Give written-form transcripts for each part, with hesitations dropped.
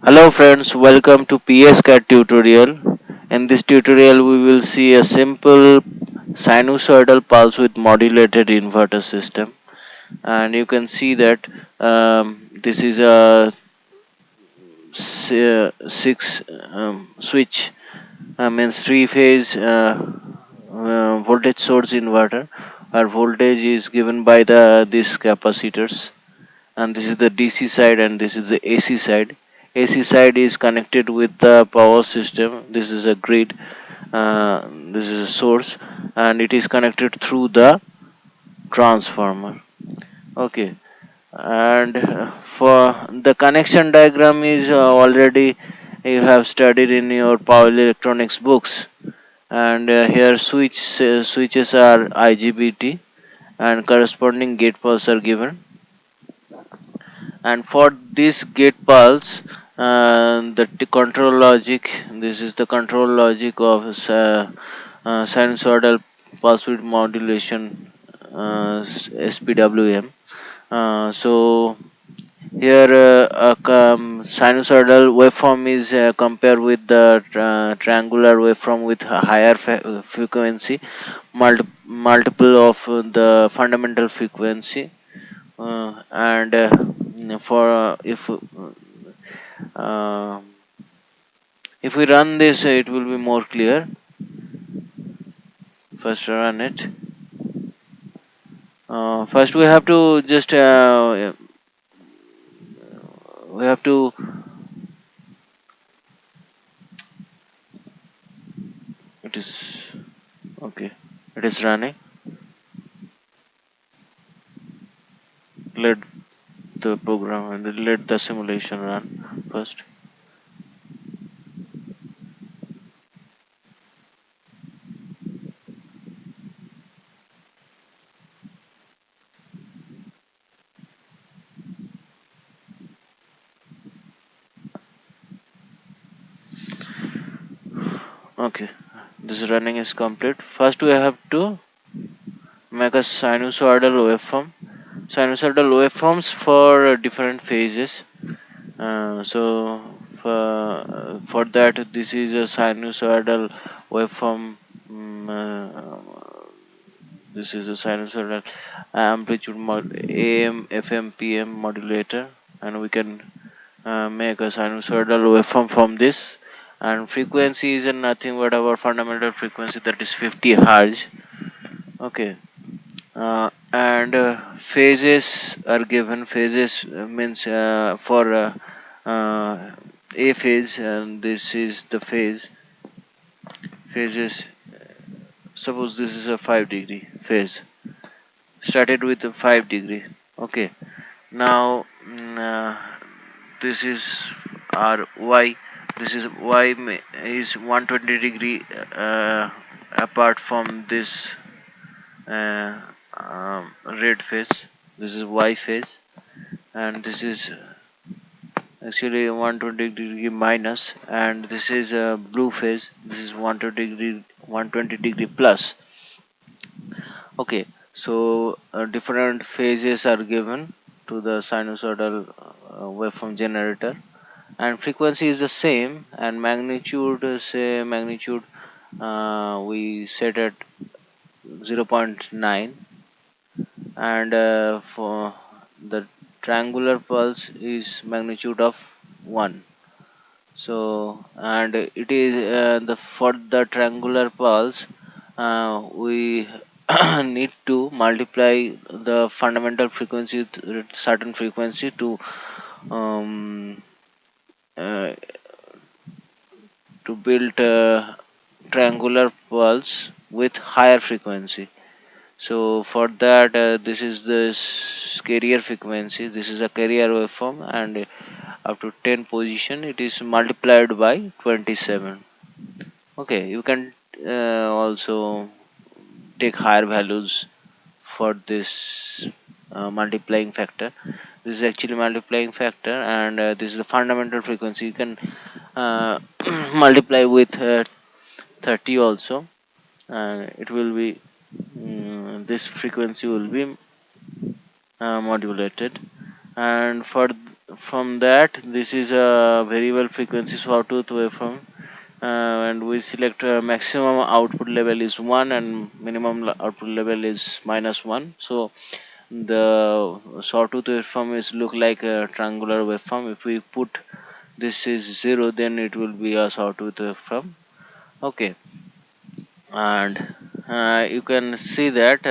Hello friends, welcome to PSCAD tutorial. In this tutorial we will see a simple sinusoidal pulse with modulated inverter system, and you can see that this is a six switch, means three phase voltage source inverter. Our voltage is given by these capacitors, and this is the DC side and this is the AC side. AC side is connected with the power system. This is a grid. This is a source, and it is connected through the transformer. Okay, and for the connection diagram is already you have studied in your power electronics books. And here switches are IGBT, and corresponding gate pulse are given. And for this gate pulse, the control logic, this is the control logic of sinusoidal pulse width modulation, SPWM. So here sinusoidal waveform is compared with the triangular waveform with a higher frequency, multiple of the fundamental frequency. And for uh, if we run this, it will be more clear. First run it. First we have to just we have to it is okay, it is running. Let the program and let the simulation run first. Okay, this running is complete. First we have to make a sinusoidal waveform. Sinusoidal waveforms for different phases. So for that, this is a sinusoidal waveform. This is a sinusoidal amplitude AM, FM, PM modulator, and we can make a sinusoidal waveform from this. And frequency is nothing but our fundamental frequency, that is 50 Hz. Okay, and phases are given. Phases means for a phase, and this is the phases. Suppose this is a 5-degree phase, started with a 5-degree. Okay, now this is our y. This is is 120 degree apart from this red phase. This is y phase, and this is actually 120 degree minus, and this is a blue phase. This is 120 degree plus. Okay, so different phases are given to the sinusoidal waveform generator, and frequency is the same, and magnitude, say magnitude, we set at 0.9, and for the triangular pulse is magnitude of 1. So, and it is the for the triangular pulse, we need to multiply the fundamental frequency with certain frequency um, uh, to build a triangular pulse with higher frequency. So for that, this is the carrier frequency. This is a carrier waveform, and up to 10 position, it is multiplied by 27. Okay, you can also take higher values for this multiplying factor. This is actually multiplying factor, and this is the fundamental frequency. You can multiply with 30 also. It will be this frequency will be modulated. And for from that, this is a variable frequency sawtooth waveform, and we select maximum output level is 1 and minimum output level is -1. So the sawtooth waveform is look like a triangular waveform. If we put this is 0, then it will be a sawtooth waveform. Okay, and you can see that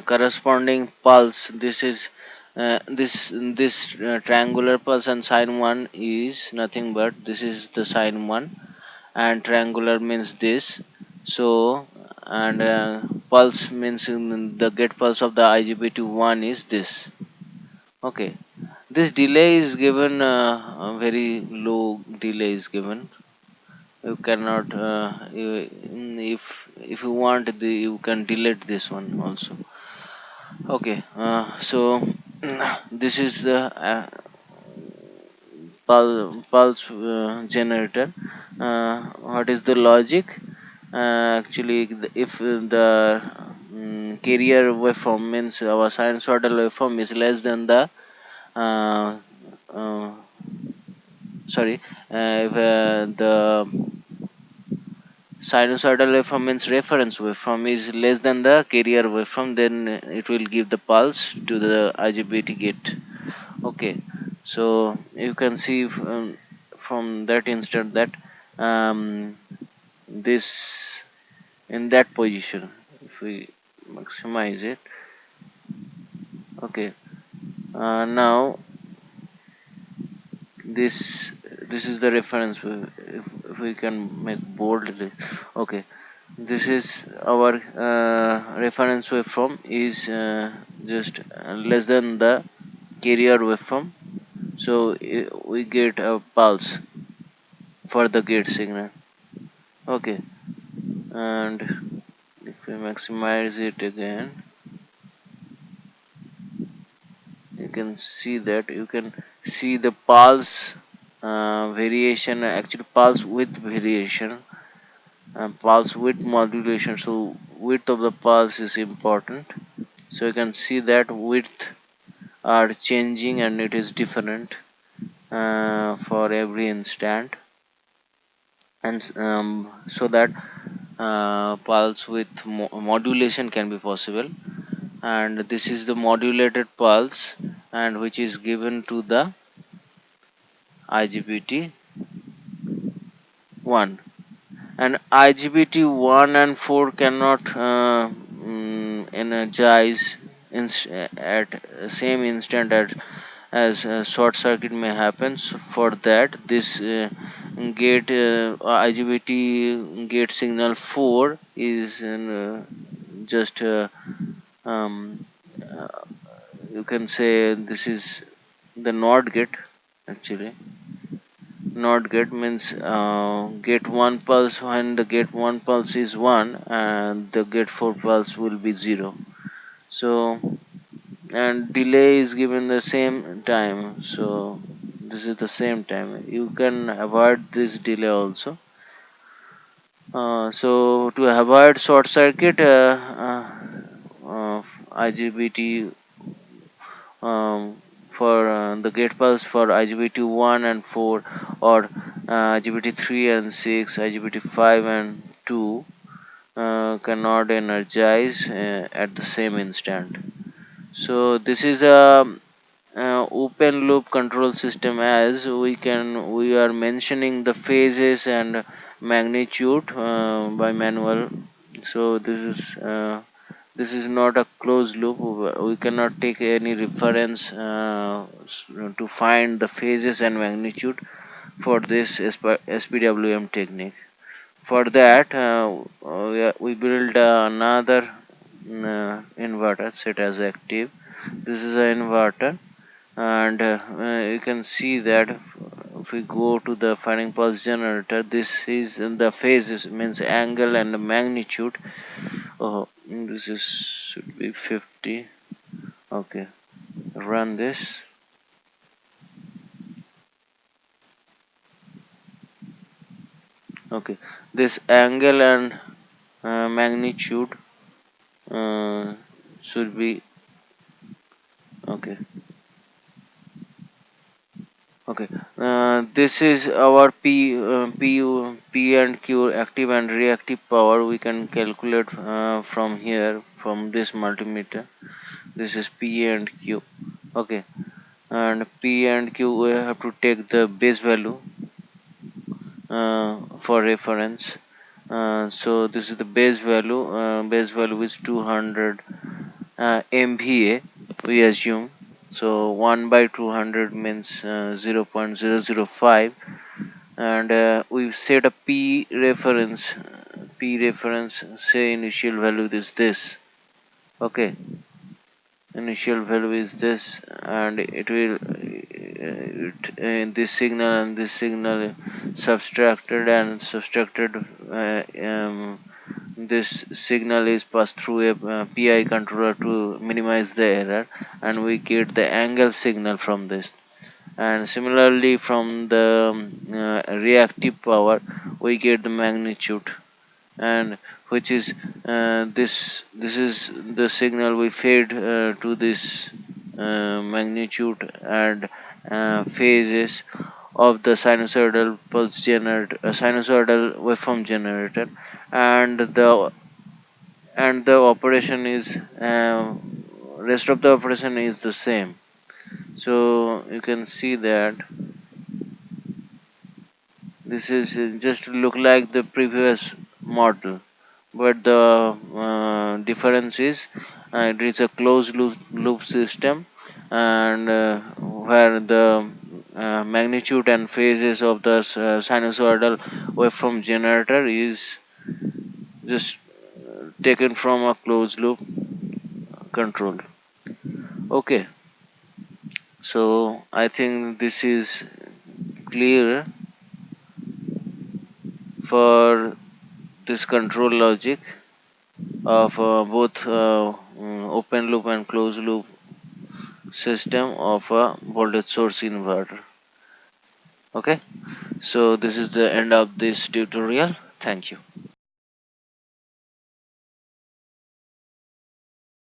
corresponding pulse, this is this triangular pulse, and sine 1 is nothing but this is the sine 1, and triangular means this. So, and pulse means the get pulse of the IGBT 1 is this. Okay, this delay is given, a very low delay is given. You cannot if you want you can delete this one also. Okay, so this is the pulse generator. What is the logic? Actually, if the carrier waveform means our sinusoidal waveform is less than the uh, uh, sorry if the sinusoidal waveform means reference waveform is less than the carrier waveform, then it will give the pulse to the IGBT gate. Okay, so you can see from that instant that um, this in that position, if we maximize it. Okay, now this this is the reference. If we can make bold this. Okay, this is our reference waveform is just less than the carrier waveform. So we get a pulse for the gate signal. Okay, and if we maximize it again, you can see that you can see the pulse variation, actually pulse with variation and pulse width modulation. So width of the pulse is important. So you can see that width are changing and it is different for every instant, and so that pulse with modulation can be possible. And this is the modulated pulse, and which is given to the IGBT 1. And IGBT 1 and 4 cannot energize at same instant as short circuit may happen. So for that, this gate IGBT gate signal 4 is just uh, you can say this is the NOT gate. Actually, NOT gate means gate 1 pulse, when the gate 1 pulse is 1 and the gate 4 pulse will be 0. So, and delay is given the same time. So this is the same time. You can avoid this delay also. So to avoid short circuit, IGBT for the gate pulse for IGBT 1 and 4, or IGBT 3 and 6, IGBT 5 and 2 cannot energize at the same instant. So this is a open loop control system, as we are mentioning the phases and magnitude by manual. So this is not a closed loop. We cannot take any reference to find the phases and magnitude for this SPWM technique. For that, we build another inverter set as active. This is an inverter, and you can see that if we go to the firing pulse generator, this is in the phases means angle and the magnitude. Oh, this is should be 50. Okay, run this. Okay, this angle and magnitude uh, should be okay. Okay, this is our P and Q active and reactive power. We can calculate from here from this multimeter. This is P and Q. Okay, and P and Q we have to take the base value for reference. So this is the base value. Base value is 200 MVA. We assume. So 1 by 200 means 0.005, and we set a P reference. Say initial value is this. Okay, initial value is this, and it will this signal and this signal subtracted and subtracted. This signal is passed through a PI controller to minimize the error, and we get the angle signal from this. And similarly, from the reactive power, we get the magnitude, and which is this is the signal we fed to this magnitude and phases of the sinusoidal pulse generator, sinusoidal waveform generator, and the operation is rest of the operation is the same. So you can see that this is just look like the previous model, but the difference is it is a closed loop system, and where the magnitude and phases of the sinusoidal waveform generator is just taken from a closed loop control. Okay, so I think this is clear for this control logic of both open loop and closed loop system of a voltage source inverter. Okay, so this is the end of this tutorial. Thank you.